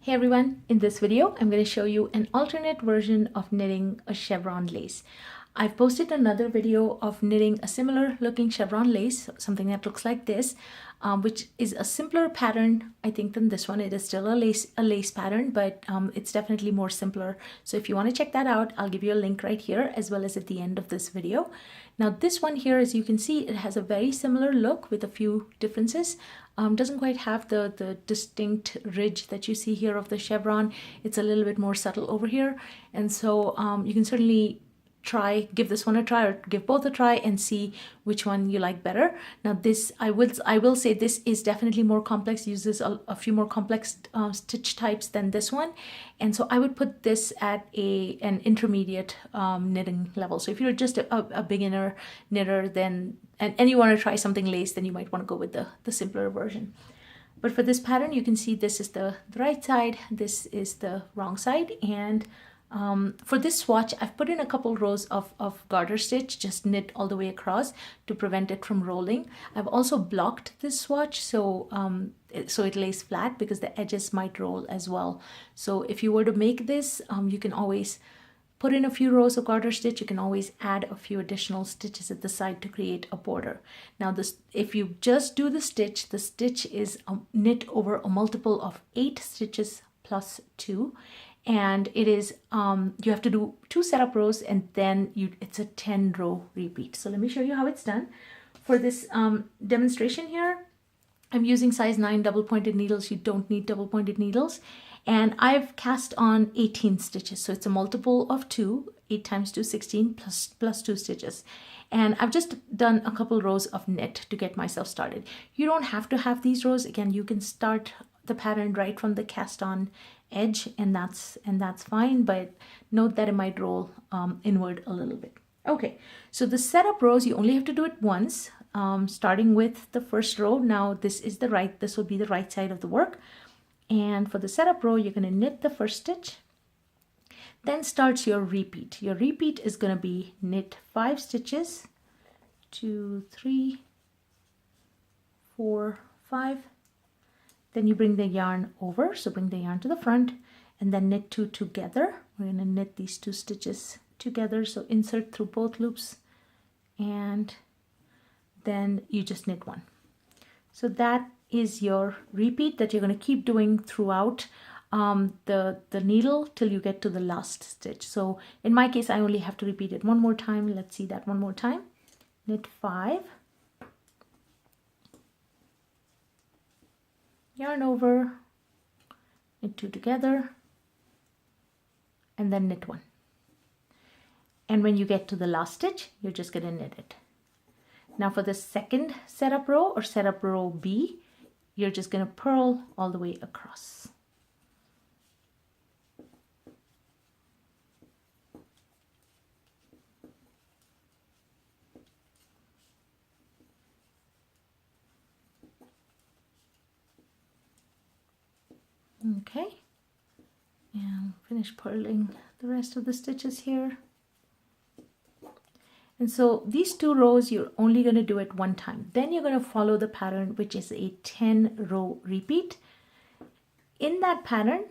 Hey everyone, in this video I'm going to show you an alternate version of knitting a chevron lace. I've posted another video of knitting a similar looking chevron lace, something that looks like this, which is a simpler pattern I think than this one. It is still a lace pattern, but it's definitely more simpler. So if you want to check that out, I'll give you a link right here as well as at the end of this video. Now this one here, as you can see, it has a very similar look with a few differences. Doesn't quite have the distinct ridge that you see here of the chevron. It's a little bit more subtle over here, and so you can certainly give this one a try, or give both a try and see which one you like better. Now this, I will say, this is definitely more complex, uses a few more complex stitch types than this one, and so I would put this at an intermediate knitting level. So if you're just a beginner knitter, then and you want to try something lace, then you might want to go with the simpler version. But for this pattern, you can see this is the right side, this is the wrong side, and for this swatch, I've put in a couple rows of garter stitch, just knit all the way across to prevent it from rolling. I've also blocked this swatch so it lays flat, because the edges might roll as well. So if you were to make this, you can always put in a few rows of garter stitch. You can always add a few additional stitches at the side to create a border. Now this, if you just do the stitch is knit over a multiple of 8 stitches plus 2. And it is you have to do 2 setup rows, and then it's a 10 row repeat. So let me show you how it's done. For this demonstration here, I'm using size 9 double pointed needles. You don't need double pointed needles, and I've cast on 18 stitches, so it's a multiple of 2. 8 times 2, 16 plus 2 stitches. And I've just done a couple rows of knit to get myself started. You don't have to have these rows. Again, you can start the pattern right from the cast on edge, and that's fine, but note that it might roll inward a little bit. Okay, so the setup rows, you only have to do it once, starting with the first row. Now this will be the right side of the work, and for the setup row, you're going to knit the first stitch. Then starts your repeat. Your repeat is going to be knit 5 stitches, 2, 3, 4, 5. Then you bring the yarn over, so bring the yarn to the front, and then knit 2 together. We're going to knit these 2 stitches together, so insert through both loops, and then you just knit 1. So that is your repeat that you're going to keep doing throughout the needle till you get to the last stitch. So in my case, I only have to repeat it one more time. Let's see that one more time. Knit 5. Yarn over, knit 2 together, and then knit 1. And when you get to the last stitch, you're just going to knit it. Now for the second setup row, or setup row B, you're just going to purl all the way across. Okay, and finish purling the rest of the stitches here. And so these 2 rows, you're only going to do it one time. Then you're going to follow the pattern, which is a 10 row repeat. In that pattern,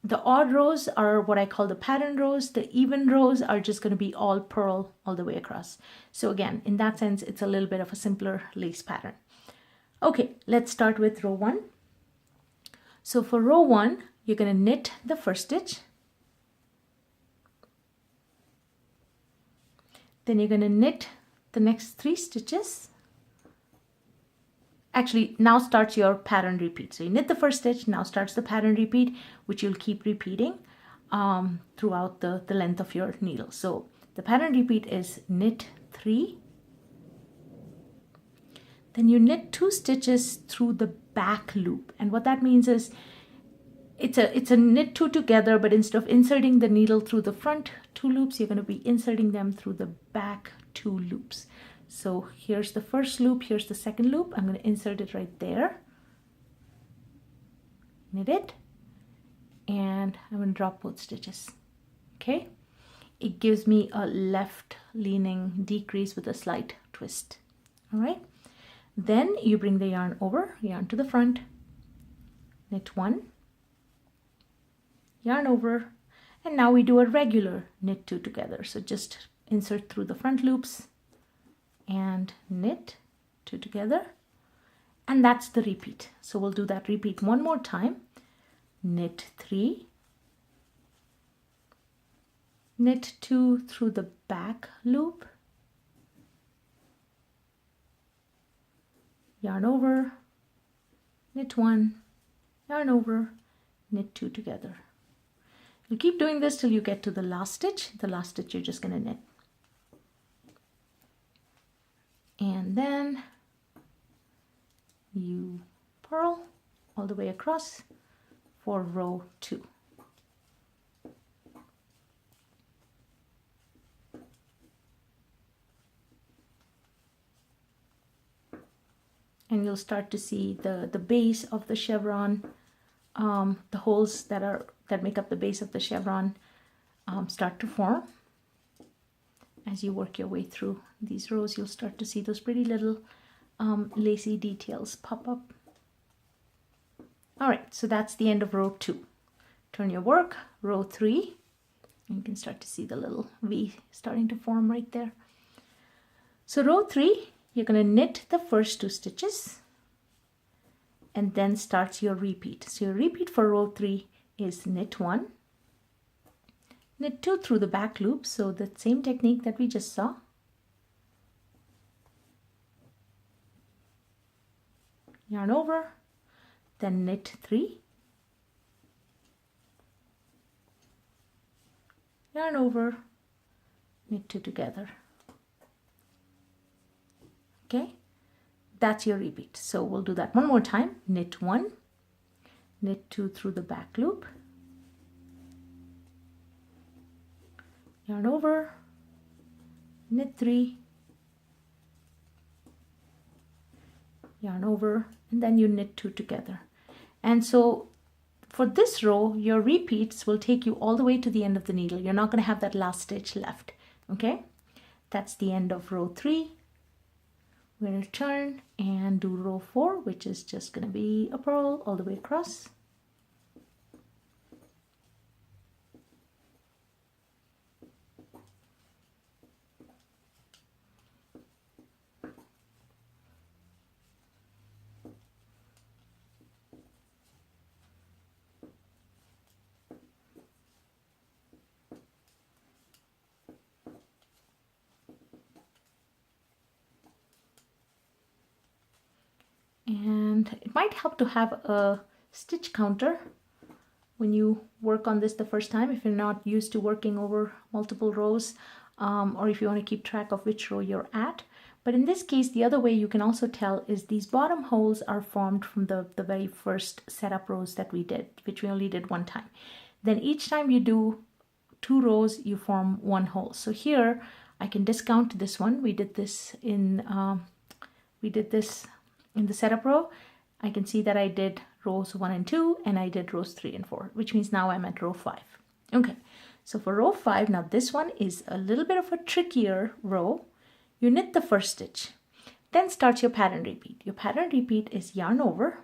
the odd rows are what I call the pattern rows. The even rows are just going to be all purl all the way across. So again, in that sense, it's a little bit of a simpler lace pattern. Okay, let's start with row 1. So for row 1, you're going to knit the first stitch. Then you're going to knit the next 3 stitches. Actually, now starts your pattern repeat. So you knit the first stitch, now starts the pattern repeat, which you'll keep repeating throughout the length of your needle. So the pattern repeat is knit 3. Then you knit 2 stitches through the back loop, and what that means is it's a knit 2 together, but instead of inserting the needle through the front 2 loops, you're going to be inserting them through the back 2 loops. So here's the first loop, here's the second loop. I'm going to insert it right there, knit it, and I'm going to drop both stitches. Okay, it gives me a left leaning decrease with a slight twist. All right. Then you bring the yarn over, yarn to the front, knit 1, yarn over, and now we do a regular knit two together. So just insert through the front loops and knit two together, and that's the repeat. So we'll do that repeat one more time. Knit 3, knit 2 through the back loop, yarn over, knit 1, yarn over, knit 2 together. You keep doing this till you get to the last stitch. The last stitch you're just going to knit. And then you purl all the way across for row 2. And you'll start to see the base of the chevron, the holes that make up the base of the chevron start to form. As you work your way through these rows, you'll start to see those pretty little lacy details pop up. All right, so that's the end of row 2. Turn your work, row 3. You can start to see the little V starting to form right there. So row 3, you're going to knit the first 2 stitches, and then starts your repeat. So your repeat for row 3 is knit 1, knit 2 through the back loop, so the same technique that we just saw. Yarn over, then knit 3, yarn over, knit 2 together. Okay, that's your repeat. So we'll do that one more time. Knit 1, knit 2 through the back loop, yarn over, knit 3, yarn over, and then you knit 2 together. And so for this row, your repeats will take you all the way to the end of the needle. You're not going to have that last stitch left. Okay, that's the end of row 3. We're going to turn and do row 4, which is just going to be a purl all the way across. And it might help to have a stitch counter when you work on this the first time, if you're not used to working over multiple rows, or if you want to keep track of which row you're at. But in this case, the other way you can also tell is these bottom holes are formed from the very first setup rows that we did, which we only did one time. Then each time you do 2 rows, you form 1 hole. So here I can discount this one. We did this in the setup row. I can see that I did rows 1 and 2, and I did rows 3 and 4, which means now I'm at row 5. Okay, so for row 5, now this one is a little bit of a trickier row. You knit the first stitch, then starts your pattern repeat. Your pattern repeat is yarn over,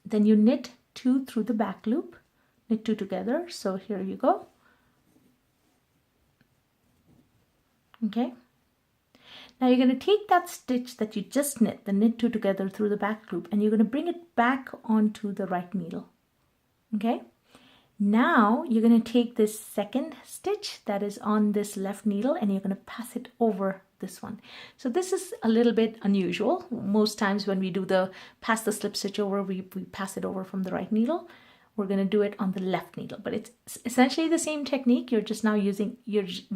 then you knit 2 through the back loop, knit 2 together. So here you go. Okay. Now you're going to take that stitch that you just knit, the knit 2 together through the back loop, and you're going to bring it back onto the right needle. Okay. Now you're going to take this second stitch that is on this left needle, and you're going to pass it over this one. So this is a little bit unusual. Most times when we do the pass the slip stitch over, we pass it over from the right needle. We're going to do it on the left needle, but it's essentially the same technique. You're just now using you're just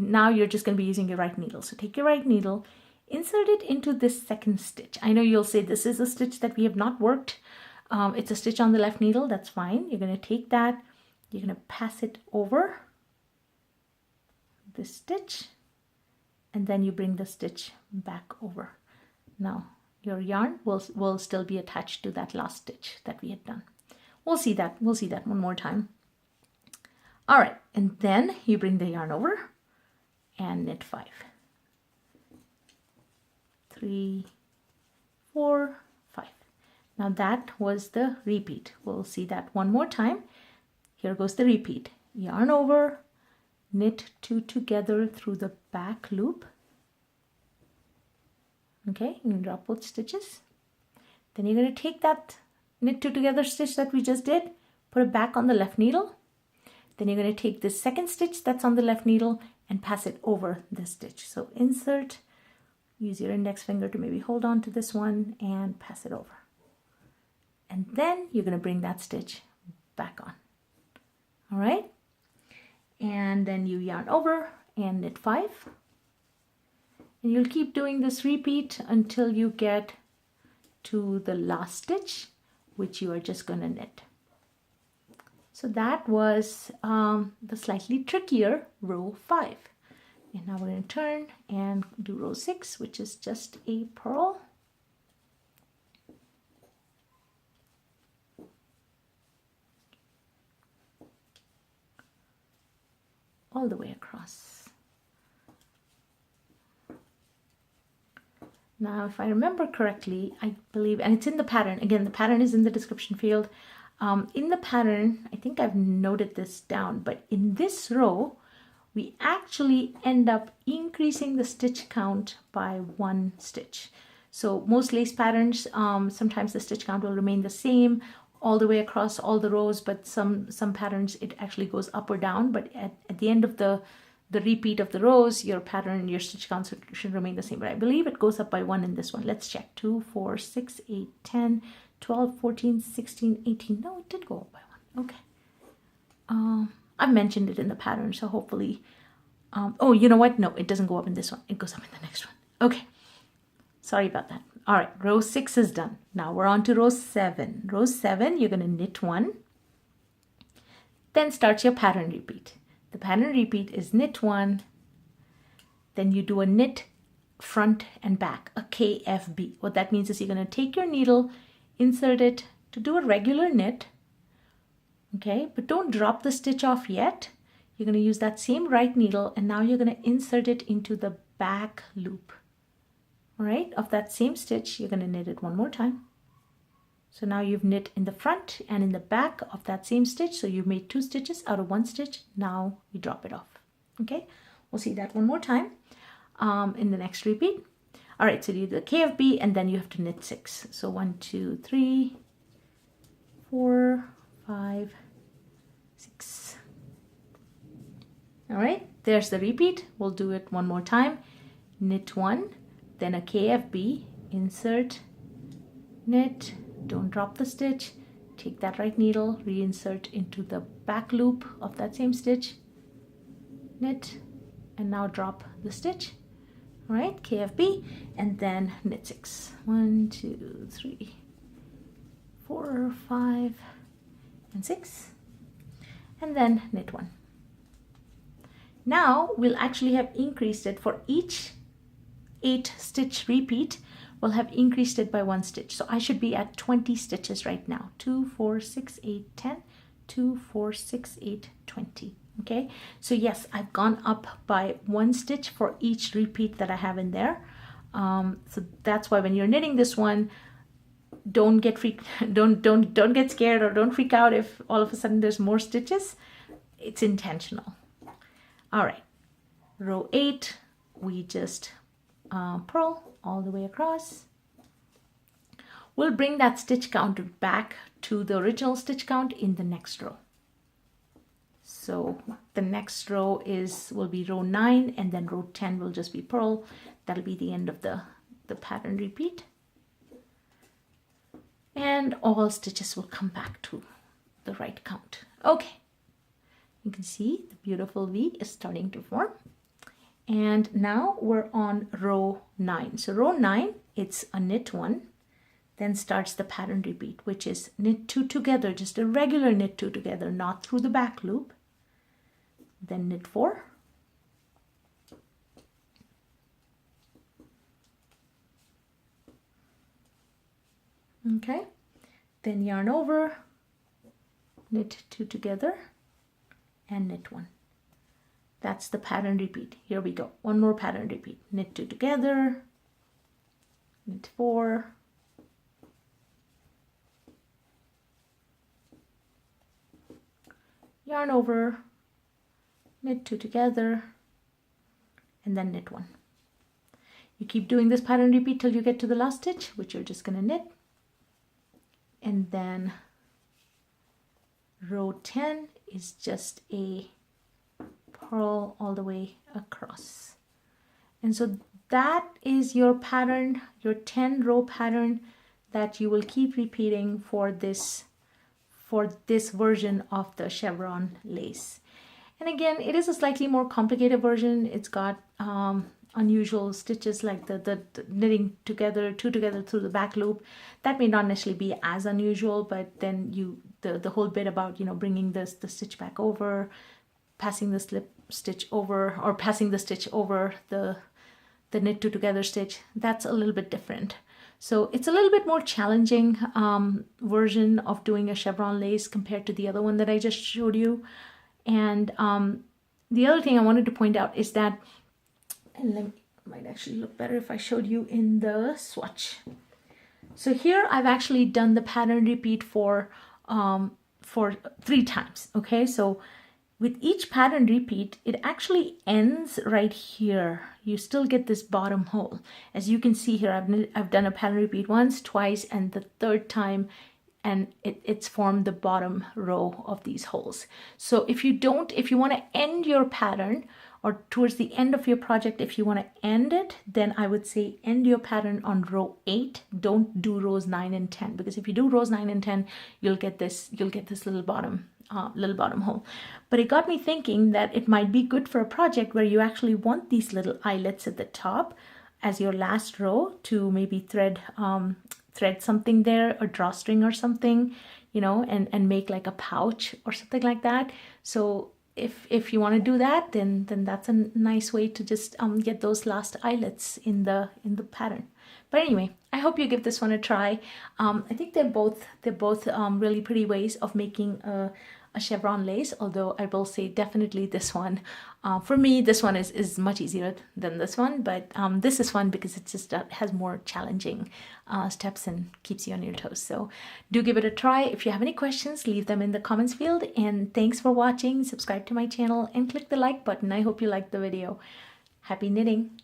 going to be using your right needle. So take your right needle, insert it into this second stitch. I know you'll say this is a stitch that we have not worked. It's a stitch on the left needle. That's fine. You're going to take that. You're going to pass it over this stitch, and then you bring the stitch back over. Now your yarn will still be attached to that last stitch that we had done. We'll see that one more time. All right, and then you bring the yarn over and knit 5. 3, 4, 5. Now that was the repeat. We'll see that one more time. here goes the repeat. Yarn over, knit 2 together through the back loop. Okay, you can drop both stitches. Then you're going to take that knit 2 together stitch that we just did, put it back on the left needle. Then you're going to take this second stitch that's on the left needle and pass it over this stitch. So insert, use your index finger to maybe hold on to this one and pass it over. And then you're going to bring that stitch back on. All right. And then you yarn over and knit 5. And you'll keep doing this repeat until you get to the last stitch, which you are just going to knit. So that was the slightly trickier row 5. And now we're going to turn and do row 6, which is just a purl. All the way across. Now, if I remember correctly, I believe, and it's in the pattern, again, the pattern is in the description field. In the pattern, I think I've noted this down, but in this row, we actually end up increasing the stitch count by 1 stitch. So most lace patterns, sometimes the stitch count will remain the same all the way across all the rows, but some patterns it actually goes up or down. But at the end of the repeat of the rows, your pattern, your stitch count should remain the same. But I believe it goes up by 1 in this one. Let's check. 2, 4, 6, 8, 10, 12, 14, 16, 18. No, it did go up by 1. Okay. I've mentioned it in the pattern, so hopefully, oh, you know what? No, it doesn't go up in this one. It goes up in the next one. Okay. Sorry about that. All right, row 6 is done. Now we're on to row 7. Row 7, you're going to knit 1. Then starts your pattern repeat. The pattern repeat is knit 1. Then you do a knit front and back, a KFB. What that means is you're going to take your needle, insert it to do a regular knit. Okay, but don't drop the stitch off yet. You're going to use that same right needle, and now you're going to insert it into the back loop. All right, of that same stitch, you're going to knit it one more time. So now you've knit in the front and in the back of that same stitch. So you've made 2 stitches out of 1 stitch. Now you drop it off. Okay, we'll see that one more time in the next repeat. All right, so you do the KFB and then you have to knit 6. So 1, 2, 3, 4, 5, 6. All right, there's the repeat. We'll do it one more time. Knit 1, then a KFB, insert, knit, don't drop the stitch, take that right needle, reinsert into the back loop of that same stitch, knit, and now drop the stitch. All right, KFB, and then knit 6. 1, 2, 3, 4, 5, and 6, and then knit 1. Now we'll actually have increased it for each 8 stitch repeat. We'll have increased it by 1 stitch. So I should be at 20 stitches right now. 2, 4, 6, 8, 10, 2, 4, 6, 8, 20. Okay, so yes, I've gone up by 1 stitch for each repeat that I have in there. So that's why when you're knitting this one, don't get scared or don't freak out if all of a sudden there's more stitches. It's intentional. All right, row 8, we just purl all the way across. We'll bring that stitch count back to the original stitch count in the next row. So the next row will be row 9, and then row 10 will just be purl. That'll be the end of the pattern repeat. And all stitches will come back to the right count. Okay, you can see the beautiful V is starting to form. And now we're on row 9. So row 9, it's a knit 1, then starts the pattern repeat, which is knit 2 together, just a regular knit 2 together, not through the back loop. Then knit 4. Okay, then yarn over, knit 2 together, and knit 1. That's the pattern repeat. Here we go. One more pattern repeat. Knit 2 together, knit 4, yarn over, knit 2 together, and then knit 1. You keep doing this pattern repeat till you get to the last stitch, which you're just going to knit, and then row 10 is just a purl all the way across. And so that is your pattern, your 10 row pattern that you will keep repeating for this version of the chevron lace. And again, it is a slightly more complicated version. It's got unusual stitches like the knitting together, 2 together through the back loop. That may not necessarily be as unusual, but then the whole bit about, you know, bringing the stitch back over, passing the slip stitch over, or passing the stitch over the knit 2 together stitch, that's a little bit different. So it's a little bit more challenging version of doing a chevron lace compared to the other one that I just showed you. And the other thing I wanted to point out is that, and it might actually look better if I showed you in the swatch. So here I've actually done the pattern repeat for 3 times. Okay, so with each pattern repeat, it actually ends right here. You still get this bottom hole. As you can see here, I've done a pattern repeat once, twice, and the 3rd time, and it's formed the bottom row of these holes. So if you want to end your pattern, or towards the end of your project, if you want to end it, then I would say end your pattern on row 8. Don't do rows 9 and 10, because if you do rows 9 and 10, you'll get this little bottom hole. But it got me thinking that it might be good for a project where you actually want these little eyelets at the top as your last row to maybe thread something there, or drawstring or something, you know, and make like a pouch or something like that. So if you want to do that, then that's a nice way to just get those last eyelets in the pattern. But anyway, I hope you give this one a try. I think they're both really pretty ways of making a chevron lace, although I will say definitely this one, for me, this one is much easier than this one, but this is fun because it just has more challenging steps and keeps you on your toes. So do give it a try. If you have any questions, leave them in the comments field, and thanks for watching. Subscribe to my channel and click the like button. I hope you liked the video. Happy knitting!